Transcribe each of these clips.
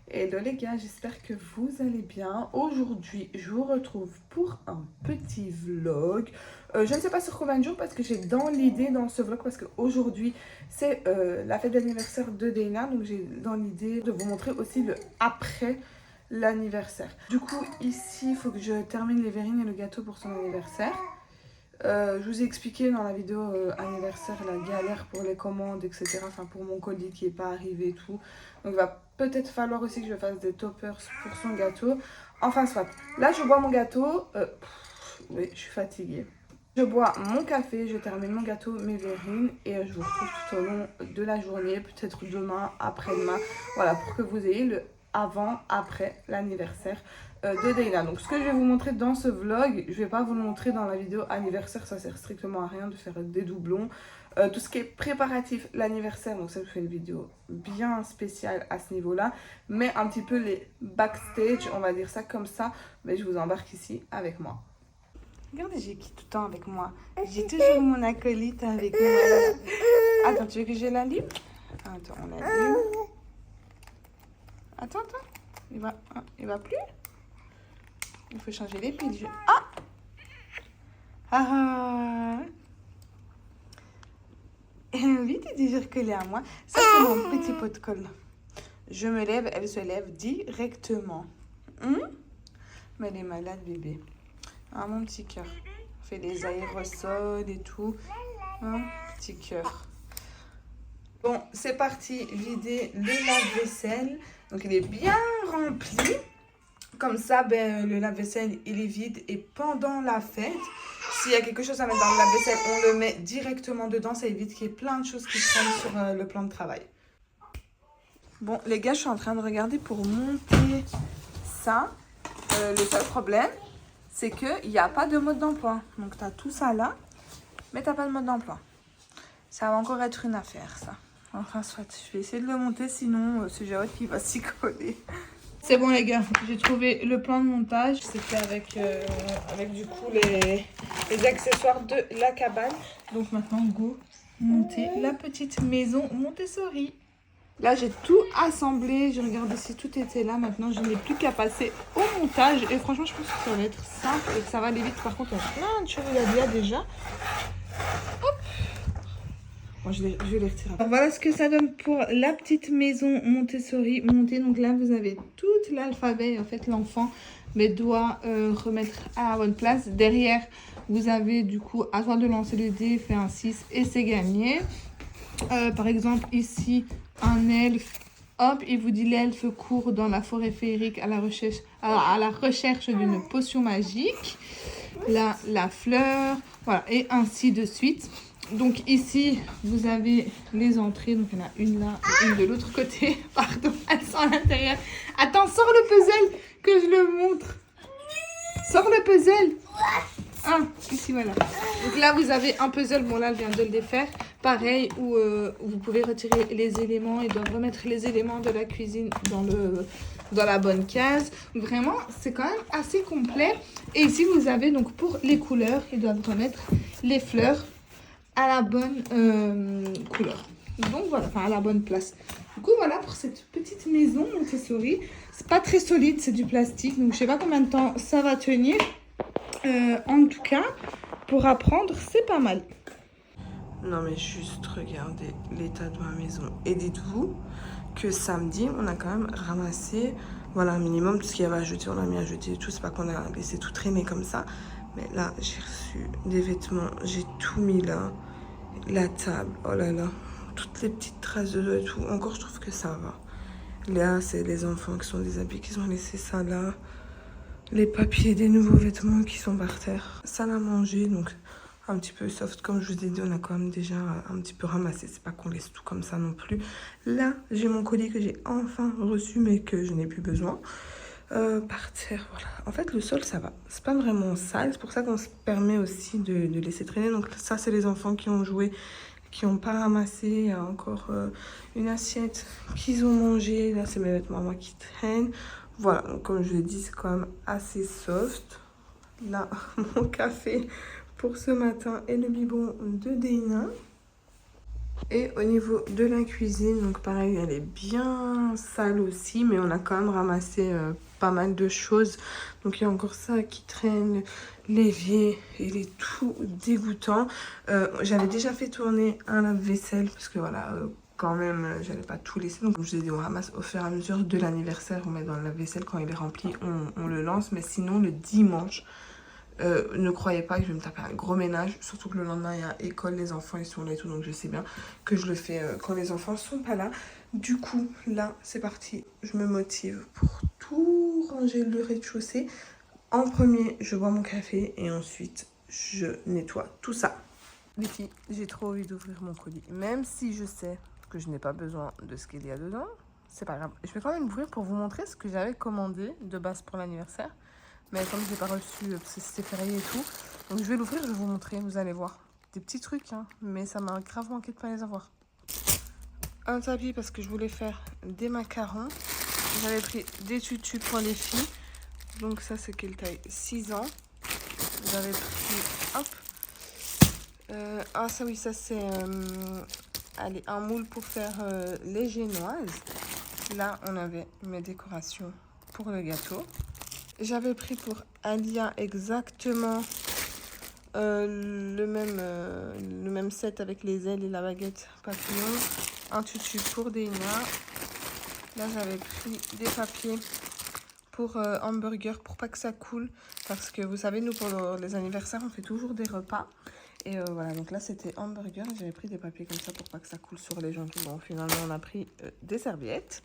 Hello les gars, j'espère que vous allez bien. Aujourd'hui, je vous retrouve pour un petit vlog. Je ne sais pas sur combien de jours parce que j'ai dans l'idée dans ce vlog parce qu'aujourd'hui c'est la fête d'anniversaire de Dana. Donc j'ai dans l'idée de vous montrer aussi le après l'anniversaire. Du coup ici il faut que je termine les verrines et le gâteau pour son anniversaire. Je vous ai expliqué dans la vidéo anniversaire la galère pour les commandes, etc. Enfin, pour mon colis qui n'est pas arrivé et tout. Donc, il va peut-être falloir aussi que je fasse des toppers pour son gâteau. Enfin, soit. Là, je bois mon gâteau. Oui, je suis fatiguée. Je bois mon café, je termine mon gâteau, mes verrines. Et je vous retrouve tout au long de la journée, peut-être demain, après-demain. Voilà, pour que vous ayez le avant, après l'anniversaire de Dana. Donc ce que je vais vous montrer dans ce vlog, je ne vais pas vous le montrer dans la vidéo anniversaire, ça sert strictement à rien de faire des doublons. Tout ce qui est préparatif l'anniversaire, donc ça je fais une vidéo bien spéciale à ce niveau-là, mais un petit peu les backstage, on va dire ça comme ça, mais je vous embarque ici avec moi. Regardez, j'ai qui tout le temps avec moi. J'ai toujours mon acolyte avec moi. Attends, tu veux que je la lime? Attends, on la lime. Attends, il va plus? Il faut changer les piles. Ah vite, il dit recoller à moi. Ça, c'est mon petit pot de colle. Je me lève, elle se lève directement. Mais elle est malade, bébé. Ah, mon petit cœur. On fait des aérosols et tout. Petit cœur. Bon, c'est parti. Vider le lave-vaisselle. Donc, il est bien rempli. Comme ça, le lave-vaisselle, il est vide. Et pendant la fête, s'il y a quelque chose à mettre dans le lave-vaisselle, on le met directement dedans. Ça évite qu'il y ait plein de choses qui traînent sur le plan de travail. Bon, les gars, je suis en train de regarder pour monter ça. Le seul problème, c'est qu'il n'y a pas de mode d'emploi. Donc, tu as tout ça là, mais tu n'as pas de mode d'emploi. Ça va encore être une affaire, ça. Enfin, soit, je vais essayer de le monter, sinon, c'est Jérôme qui va s'y coller. C'est bon, les gars, j'ai trouvé le plan de montage. C'était avec du coup les accessoires de la cabane. Donc maintenant, go monter la petite maison Montessori. Là, j'ai tout assemblé. J'ai regardé si tout était là. Maintenant, je n'ai plus qu'à passer au montage. Et franchement, je pense que ça va être simple et que ça va aller vite. Par contre, il y a plein de choses là déjà. Hop. Bon, je vais les retirer. Alors, voilà ce que ça donne pour la petite maison Montessori montée. Donc là, vous avez tout l'alphabet. En fait, l'enfant doit remettre à la bonne place. Derrière, vous avez du coup, à toi de lancer le dé, fait un 6 et c'est gagné. Par exemple, ici, un elfe. Hop, il vous dit l'elfe court dans la forêt féerique à la recherche d'une potion magique. Là, la fleur. Voilà, et ainsi de suite. Donc ici, vous avez les entrées. Donc il y en a une là et une de l'autre côté. Pardon, elles sont à l'intérieur. Attends, sors le puzzle que je le montre. Sors le puzzle. Ah, ici, voilà. Donc là, vous avez un puzzle. Bon, là, je viens de le défaire. Pareil, où vous pouvez retirer les éléments. Ils doivent remettre les éléments de la cuisine dans la bonne case. Vraiment, c'est quand même assez complet. Et ici, vous avez donc pour les couleurs, ils doivent remettre les fleurs à la bonne couleur. Donc voilà, enfin à la bonne place. Du coup, voilà pour cette petite maison Montessori. C'est pas très solide, c'est du plastique. Donc je sais pas combien de temps ça va tenir. En tout cas, pour apprendre, c'est pas mal. Non mais juste regardez l'état de ma maison. Et dites-vous que samedi, on a quand même ramassé, voilà, un minimum, tout ce qu'il y avait à jeter, on a mis à jeter et tout. C'est pas qu'on a laissé tout traîner comme ça. Mais là, j'ai reçu des vêtements, j'ai tout mis là. La table, oh là là, toutes les petites traces de dos et tout. Encore, je trouve que ça va. Là, c'est les enfants qui sont déshabillés, qui ont laissé ça là. Les papiers des nouveaux vêtements qui sont par terre. Salle à manger, donc un petit peu soft. Comme je vous ai dit, on a quand même déjà un petit peu ramassé. C'est pas qu'on laisse tout comme ça non plus. Là, j'ai mon colis que j'ai enfin reçu, mais que je n'ai plus besoin. Par terre, voilà. En fait, le sol, ça va. C'est pas vraiment sale. C'est pour ça qu'on se permet aussi de laisser traîner. Donc ça, c'est les enfants qui ont joué, qui n'ont pas ramassé. Il y a encore une assiette qu'ils ont mangé. Là, c'est mes vêtements à moi qui traînent. Voilà, donc comme je l'ai dit, c'est quand même assez soft. Là, mon café pour ce matin et le biberon de Dana. Et au niveau de la cuisine, donc pareil, elle est bien sale aussi, mais on a quand même ramassé pas mal de choses. Donc il y a encore ça qui traîne, l'évier, il est tout dégoûtant. J'avais déjà fait tourner un lave-vaisselle, parce que voilà, quand même, j'allais pas tout laisser. Donc je vous ai dit, on ramasse au fur et à mesure de l'anniversaire, on met dans le lave-vaisselle, quand il est rempli, on le lance. Mais sinon, le dimanche, ne croyez pas que je vais me taper un gros ménage, surtout que le lendemain il y a école, les enfants ils sont là et tout, donc je sais bien que je le fais quand les enfants sont pas là. Du coup là c'est parti, je me motive pour tout ranger le rez-de-chaussée. En premier je bois mon café et ensuite je nettoie tout ça. Les filles, j'ai trop envie d'ouvrir mon colis, même si je sais que je n'ai pas besoin de ce qu'il y a dedans, c'est pas grave. Je vais quand même l'ouvrir pour vous montrer ce que j'avais commandé de base pour l'anniversaire. Mais comme je l'ai pas reçu, parce que c'était férié et tout. Donc je vais l'ouvrir, je vais vous montrer, vous allez voir. Des petits trucs, hein, mais ça m'a grave manqué de pas les avoir. Un tapis parce que je voulais faire des macarons. J'avais pris des tutus pour les filles. Donc ça c'est quelle taille? 6 ans. J'avais pris, hop. Ah ça oui, ça c'est allez, un moule pour faire les génoises. Là on avait mes décorations pour le gâteau. J'avais pris pour Alia exactement le même set avec les ailes et la baguette papillon. Un tutu pour Deina. Là, j'avais pris des papiers pour hamburger pour pas que ça coule. Parce que vous savez, nous, pour les anniversaires, on fait toujours des repas. Et voilà, donc là, c'était hamburger. J'avais pris des papiers comme ça pour pas que ça coule sur les gens. Bon, finalement, on a pris des serviettes.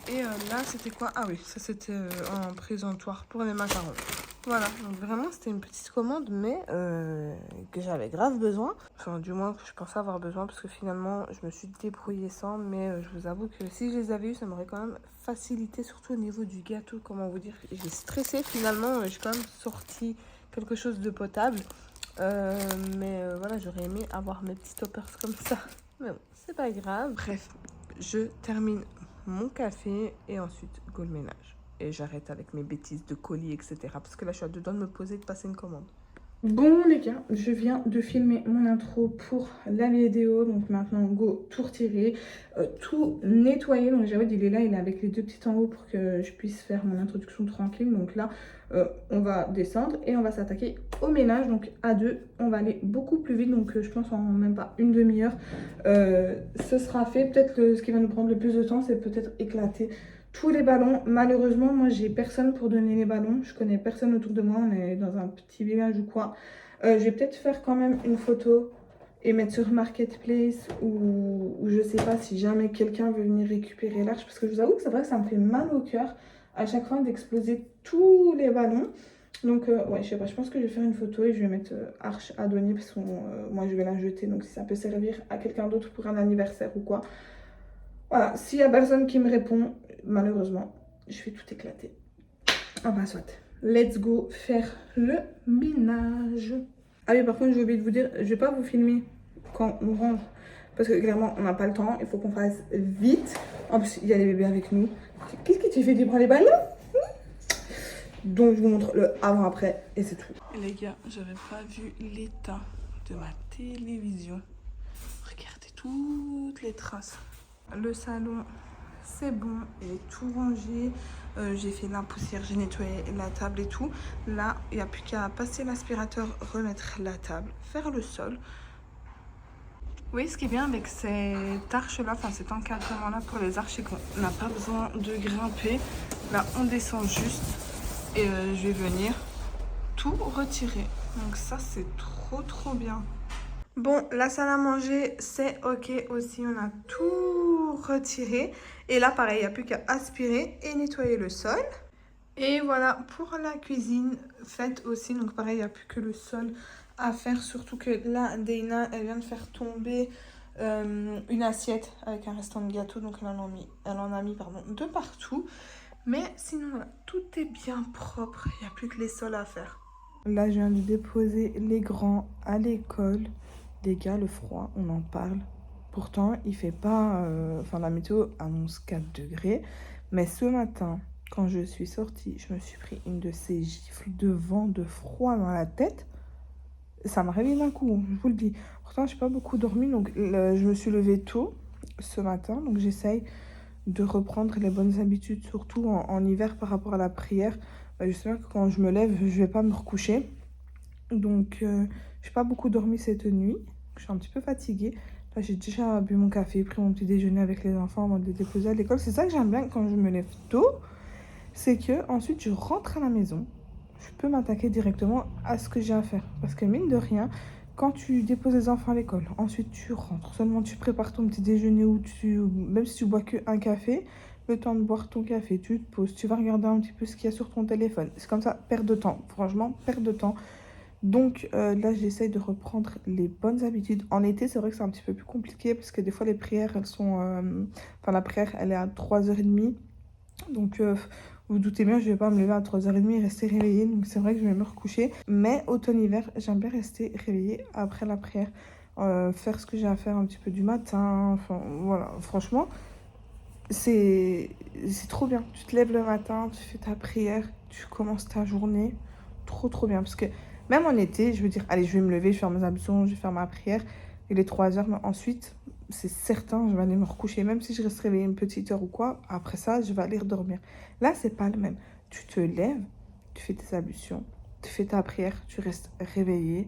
Et là, c'était quoi? Ah oui, ça c'était un présentoir pour les macarons. Voilà, donc vraiment, c'était une petite commande, mais que j'avais grave besoin. Enfin, du moins, que je pensais avoir besoin, parce que finalement, je me suis débrouillée sans. Mais je vous avoue que si je les avais eu, ça m'aurait quand même facilité, surtout au niveau du gâteau. Comment vous dire? J'ai stressé finalement, j'ai quand même sorti quelque chose de potable. Mais voilà, j'aurais aimé avoir mes petits toppers comme ça. Mais bon, c'est pas grave. Bref, je termine mon café et ensuite go le ménage. Et j'arrête avec mes bêtises de colis, etc. Parce que là, je suis à deux doigts de me poser et de passer une commande. Bon les gars, je viens de filmer mon intro pour la vidéo, donc maintenant go tout retirer, tout nettoyer. Donc Jawed il est là, il est avec les deux petites en haut pour que je puisse faire mon introduction tranquille. Donc là on va descendre et on va s'attaquer au ménage. Donc à deux on va aller beaucoup plus vite, donc je pense en même pas une demi-heure ce sera fait. Peut-être ce qui va nous prendre le plus de temps c'est peut-être éclater tous les ballons. Malheureusement, moi, j'ai personne pour donner les ballons. Je connais personne autour de moi. On est dans un petit village ou quoi. Je vais peut-être faire quand même une photo et mettre sur Marketplace ou je sais pas si jamais quelqu'un veut venir récupérer l'arche. Parce que je vous avoue que c'est vrai que ça me fait mal au cœur à chaque fois d'exploser tous les ballons. Donc, ouais, je sais pas. Je pense que je vais faire une photo et je vais mettre Arche Adonis parce que moi, je vais la jeter. Donc, si ça peut servir à quelqu'un d'autre pour un anniversaire ou quoi. Voilà, s'il y a personne qui me répond, malheureusement, je vais tout éclater. Enfin, soit. Let's go faire le ménage. Ah oui, par contre, j'ai oublié de vous dire, je vais pas vous filmer quand on range. Parce que clairement, on n'a pas le temps. Il faut qu'on fasse vite. En plus, il y a les bébés avec nous. Qu'est-ce qui te fait déprendre les ballons? Donc, je vous montre le avant-après et c'est tout. Les gars, j'avais pas vu l'état de ma télévision. Regardez toutes les traces. Le salon, c'est bon, il est tout rangé. J'ai fait la poussière, j'ai nettoyé la table et tout. Là, il n'y a plus qu'à passer l'aspirateur, remettre la table, faire le sol. Oui, ce qui est bien avec cette arche-là, enfin cet encadrement-là pour les arches, c'est qu'on n'a pas besoin de grimper. Là, on descend juste et je vais venir tout retirer. Donc ça, c'est trop bien. Bon, la salle à manger, c'est ok aussi. On a tout retiré. Et là, pareil, il n'y a plus qu'à aspirer et nettoyer le sol. Et voilà, pour la cuisine, faite aussi. Donc pareil, il n'y a plus que le sol à faire. Surtout que là, Deina, elle vient de faire tomber une assiette avec un restant de gâteau. Donc elle en a mis pardon, de partout. Mais sinon, voilà, tout est bien propre. Il n'y a plus que les sols à faire. Là, je viens de déposer les grands à l'école. Les gars, le froid, on en parle. Pourtant, il fait pas... Enfin, la météo annonce 4 degrés. Mais ce matin, quand je suis sortie, je me suis pris une de ces gifles de vent, de froid dans la tête. ça m'a réveillée d'un coup, je vous le dis. Pourtant, j'ai pas beaucoup dormi, donc je me suis levée tôt ce matin, donc j'essaye de reprendre les bonnes habitudes, surtout en hiver par rapport à la prière. Bah, je sais bien que quand je me lève, je vais pas me recoucher. Donc, j'ai pas beaucoup dormi cette nuit. Je suis un petit peu fatiguée. Là, j'ai déjà bu mon café, pris mon petit déjeuner avec les enfants avant de les déposer à l'école. C'est ça que j'aime bien quand je me lève tôt. C'est que ensuite je rentre à la maison. Je peux m'attaquer directement à ce que j'ai à faire. Parce que mine de rien, quand tu déposes les enfants à l'école, ensuite tu rentres, seulement tu prépares ton petit déjeuner ou même si tu bois qu'un café, le temps de boire ton café, tu te poses, tu vas regarder un petit peu ce qu'il y a sur ton téléphone. C'est comme ça, perte de temps. Franchement, perte de temps. Donc là, j'essaye de reprendre les bonnes habitudes. En été, c'est vrai que c'est un petit peu plus compliqué parce que des fois, les prières, elles sont... Enfin, la prière, elle est à 3h30. Donc, vous doutez bien, je vais pas me lever à 3h30 et rester réveillée. Donc, c'est vrai que je vais me recoucher. Mais automne-hiver, j'aime bien rester réveillée après la prière. Faire ce que j'ai à faire un petit peu du matin. Enfin, voilà. Franchement, c'est trop bien. Tu te lèves le matin, tu fais ta prière, tu commences ta journée. Trop, trop bien. Parce que même en été, je veux dire, allez, je vais me lever, je vais faire mes ablutions, je vais faire ma prière. Il est 3h, mais ensuite, c'est certain, je vais aller me recoucher. Même si je reste réveillée une petite heure ou quoi, après ça, je vais aller redormir. Là, c'est pas le même. Tu te lèves, tu fais tes ablutions, tu fais ta prière, tu restes réveillée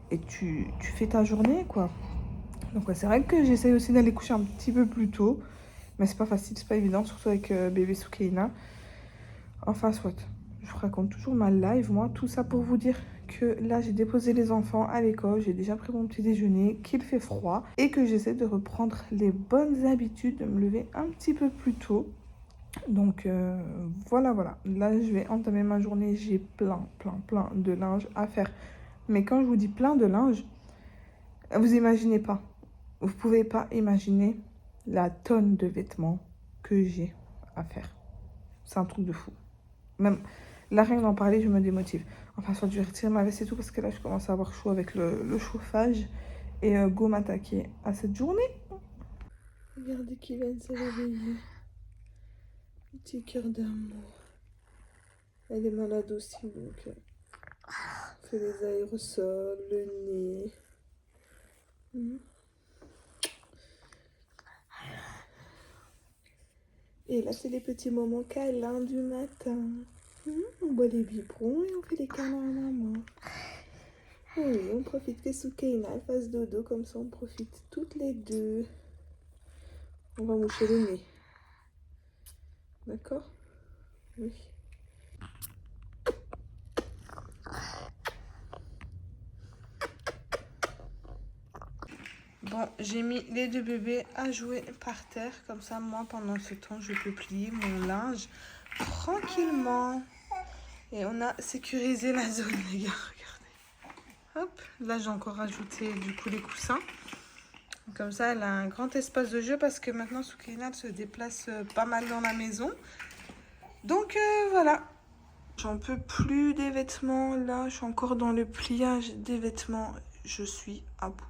et tu fais ta journée, quoi. Donc, ouais, c'est vrai que j'essaye aussi d'aller coucher un petit peu plus tôt. Mais c'est pas facile, c'est pas évident, surtout avec bébé Soukaina. Enfin, soit. Je vous raconte toujours ma live, moi. Tout ça pour vous dire que là, j'ai déposé les enfants à l'école. J'ai déjà pris mon petit déjeuner, qu'il fait froid. Et que j'essaie de reprendre les bonnes habitudes, de me lever un petit peu plus tôt. Donc, voilà, voilà. Là, je vais entamer ma journée. J'ai plein de linge à faire. Mais quand je vous dis plein de linge, vous imaginez pas. Vous pouvez pas imaginer la tonne de vêtements que j'ai à faire. C'est un truc de fou. Même là, rien que d'en parler, je me démotive. Enfin, soit je vais retirer ma veste et tout parce que là, je commence à avoir chaud avec le chauffage. Et go m'attaquer à cette journée. Regardez qui vient de se réveiller. Petit cœur d'amour. Elle est malade aussi, donc fait les aérosols, le nez. Et là, c'est les petits moments câlins du matin. On boit les biberons et on fait les câlins à maman. Oui, on profite que Soukaina fasse dodo, comme ça on profite toutes les deux. On va moucher le nez. D'accord? Oui. Bon, j'ai mis les deux bébés à jouer par terre. Comme ça, moi, pendant ce temps, je peux plier mon linge tranquillement. Et on a sécurisé la zone, les gars. Regardez. Hop, là, j'ai encore ajouté du coup les coussins. Comme ça, elle a un grand espace de jeu parce que maintenant, Soukaina se déplace pas mal dans la maison. Donc, voilà. J'en peux plus des vêtements. Là, je suis encore dans le pliage des vêtements. Je suis à bout.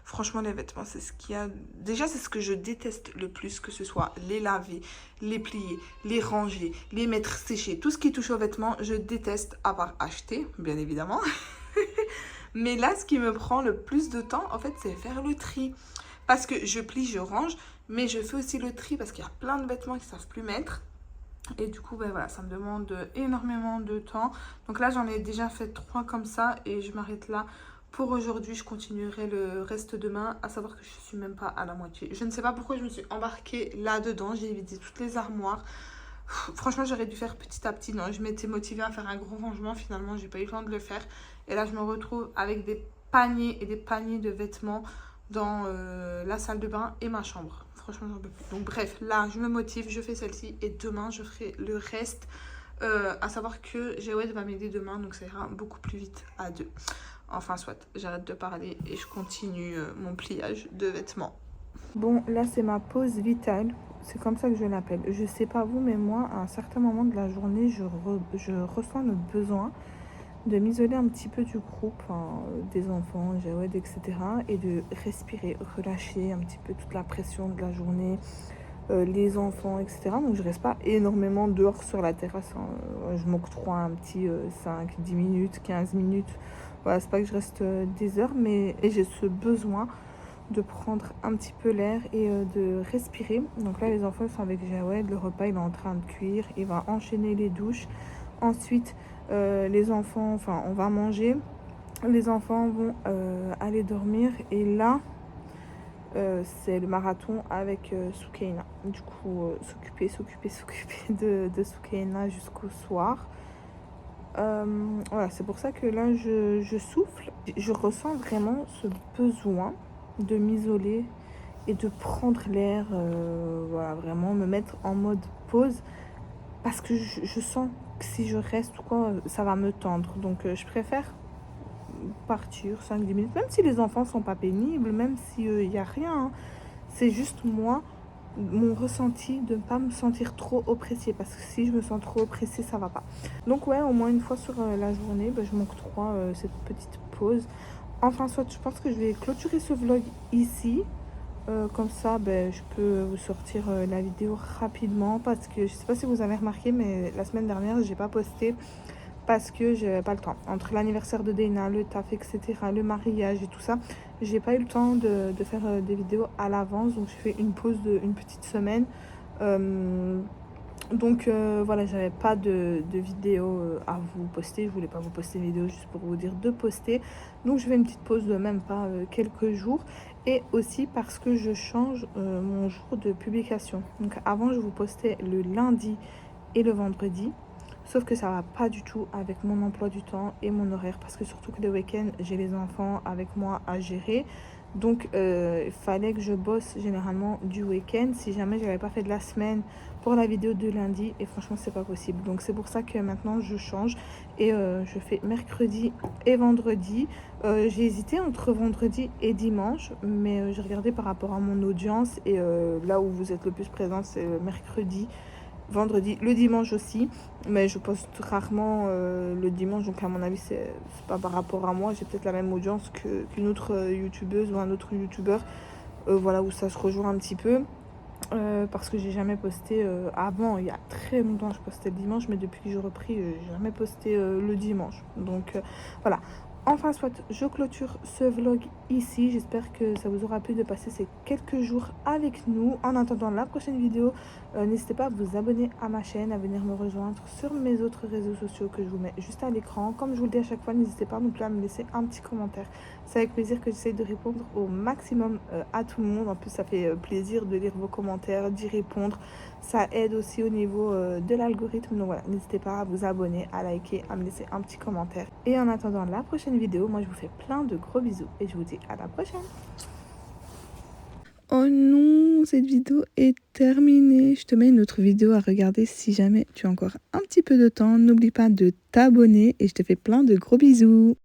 Franchement, les vêtements, c'est ce qu'il y a... Déjà, c'est ce que je déteste le plus, que ce soit les laver, les plier, les ranger, les mettre sécher. Tout ce qui touche aux vêtements, je déteste, à part acheter, bien évidemment. Mais là, ce qui me prend le plus de temps, en fait, c'est faire le tri. Parce que je plie, je range, mais je fais aussi le tri parce qu'il y a plein de vêtements qui ne savent plus mettre. Et du coup, ben voilà, ça me demande énormément de temps. Donc là, j'en ai déjà fait 3 comme ça et je m'arrête là. Pour aujourd'hui, je continuerai le reste demain, à savoir que je suis même pas à la moitié. Je ne sais pas pourquoi je me suis embarquée là-dedans. J'ai vidé toutes les armoires. Franchement, j'aurais dû faire petit à petit. Non, je m'étais motivée à faire un gros rangement. Finalement, j'ai pas eu le temps de le faire. Et là, je me retrouve avec des paniers et des paniers de vêtements dans la salle de bain et ma chambre. Franchement, j'en peux plus. Donc bref, là, je me motive, je fais celle-ci. Et demain, je ferai le reste. À savoir que Jawed va m'aider demain. Donc ça ira beaucoup plus vite à deux. Enfin, soit, j'arrête de parler et je continue mon pliage de vêtements. Bon, là, c'est ma pause vitale. C'est comme ça que je l'appelle. Je sais pas vous, mais moi, à un certain moment de la journée, je ressens le besoin de m'isoler un petit peu du groupe, hein, des enfants, Jawed, etc. Et de respirer, relâcher un petit peu toute la pression de la journée, les enfants, etc. Donc, je reste pas énormément dehors sur la terrasse. Hein. Je m'octroie un petit 5, 10 minutes, 15 minutes Voilà, c'est pas que je reste des heures, mais j'ai ce besoin de prendre un petit peu l'air et de respirer. Donc là, les enfants sont avec Jawed, le repas il est en train de cuire, il va enchaîner les douches. Ensuite, les enfants, enfin, on va manger. Les enfants vont aller dormir et là, c'est le marathon avec Soukaina. Du coup, s'occuper de Soukaina jusqu'au soir. Voilà, c'est pour ça que là, je souffle. Je ressens vraiment ce besoin de m'isoler et de prendre l'air, voilà, vraiment me mettre en mode pause. Parce que je sens que si je reste ou quoi, ça va me tendre. Donc, je préfère partir 5-10 minutes, même si les enfants sont pas pénibles, même s'il n'y a rien, hein. C'est juste moi, mon ressenti de ne pas me sentir trop oppressée, parce que si je me sens trop oppressée, ça va pas. Donc ouais, au moins une fois sur la journée, je m'octroie cette petite pause. Enfin, soit je pense que je vais clôturer ce vlog ici. Comme ça, je peux vous sortir la vidéo rapidement, parce que je sais pas si vous avez remarqué, mais la semaine dernière, j'ai pas posté parce que j'avais pas le temps. Entre l'anniversaire de Dana, le taf, etc., le mariage et tout ça, j'ai pas eu le temps de faire des vidéos à l'avance. Donc j'ai fait une pause d'une petite semaine. Donc voilà, j'avais pas de vidéo à vous poster. Je voulais pas vous poster une vidéo juste pour vous dire de poster. Donc je fais une petite pause de même pas quelques jours. Et aussi parce que je change mon jour de publication. Donc avant, je vous postais le lundi et le vendredi. Sauf que ça va pas du tout avec mon emploi du temps et mon horaire. Parce que surtout que le week-end, j'ai les enfants avec moi à gérer. Donc il fallait que je bosse généralement du week-end. Si jamais j'avais pas fait de la semaine pour la vidéo de lundi. Et franchement, c'est pas possible. Donc c'est pour ça que maintenant je change. Et je fais mercredi et vendredi. J'ai hésité entre vendredi et dimanche. Mais j'ai regardé par rapport à mon audience. Et là où vous êtes le plus présent, c'est mercredi, vendredi, le dimanche aussi, mais je poste rarement le dimanche, donc à mon avis c'est pas par rapport à moi, j'ai peut-être la même audience qu'une autre youtubeuse ou un autre youtubeur, voilà, où ça se rejoint un petit peu, parce que j'ai jamais posté avant. Il y a très longtemps je postais le dimanche, mais depuis que j'ai repris, j'ai jamais posté le dimanche, donc voilà. Enfin soit, je clôture ce vlog ici. J'espère que ça vous aura plu de passer ces quelques jours avec nous. En attendant la prochaine vidéo, n'hésitez pas à vous abonner à ma chaîne, à venir me rejoindre sur mes autres réseaux sociaux que je vous mets juste à l'écran. Comme je vous le dis à chaque fois, n'hésitez pas non plus à me laisser un petit commentaire. C'est avec plaisir que j'essaie de répondre au maximum à tout le monde. En plus, ça fait plaisir de lire vos commentaires, d'y répondre. Ça aide aussi au niveau de l'algorithme. Donc voilà, n'hésitez pas à vous abonner, à liker, à me laisser un petit commentaire. Et en attendant la prochaine vidéo, moi je vous fais plein de gros bisous et je vous dis à la prochaine. Oh non, cette vidéo est terminée. Je te mets une autre vidéo à regarder si jamais tu as encore un petit peu de temps. N'oublie pas de t'abonner et je te fais plein de gros bisous.